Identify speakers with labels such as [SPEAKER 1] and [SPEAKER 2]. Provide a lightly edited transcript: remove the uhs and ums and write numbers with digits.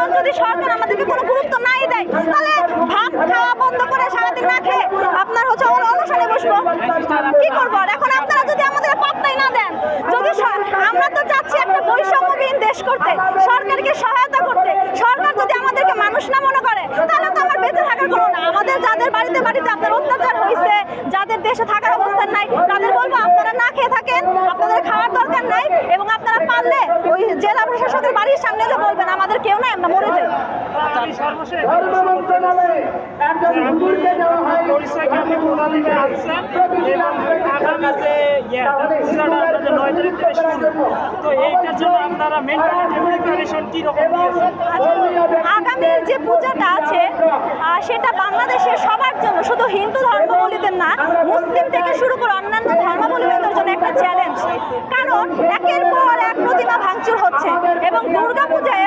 [SPEAKER 1] এখন যদি সরকার আমাদেরকে কোনো গুরুত্ব নাই দেয়, তাহলে ভাত খাওয়া বন্ধ করে সারাদিন না খেয়ে আপনার হচ্ছে অনশনে বসবো, কি করবো? আর এখন আপনারা যদি আমাদের পাত্তাই না দেন, যদি আমরা তো চাচ্ছি একটা বৈষম্যবিহীন দেশ করতে, সরকারকে সহায়তা করতে, সরকার যদি আমাদেরকে মানুষ না মনে করে, তাহলে তো আমার বেঁচে থাকার কোনো না। আমাদের যাদের বাড়িতে বাড়িতে আপনার অত্যাচার হয়েছে, যাদের দেশে থাকার অবস্থান নাই, তাদের বলবো আপনারা না খেয়ে থাকেন, আপনাদের খাওয়ার দরকার নাই, এবং আপনারা পারলে ওই জেলা প্রশাসকের বাড়ির সামনে যে বলবেন আমাদের কেউ নাই, আমরা মরে যাই। আগামীর যে পূজাটা আছে সেটা বাংলাদেশের সবার জন্য, শুধু হিন্দু ধর্মাবলম্বীদের না, মুসলিম থেকে শুরু করে অন্যান্য ধর্মাবলম্বীদের জন্য একটা চ্যালেঞ্জ। কারণ একের পর এক প্রতিমা ভাঙচুর হচ্ছে এবং দুর্গাপূজায়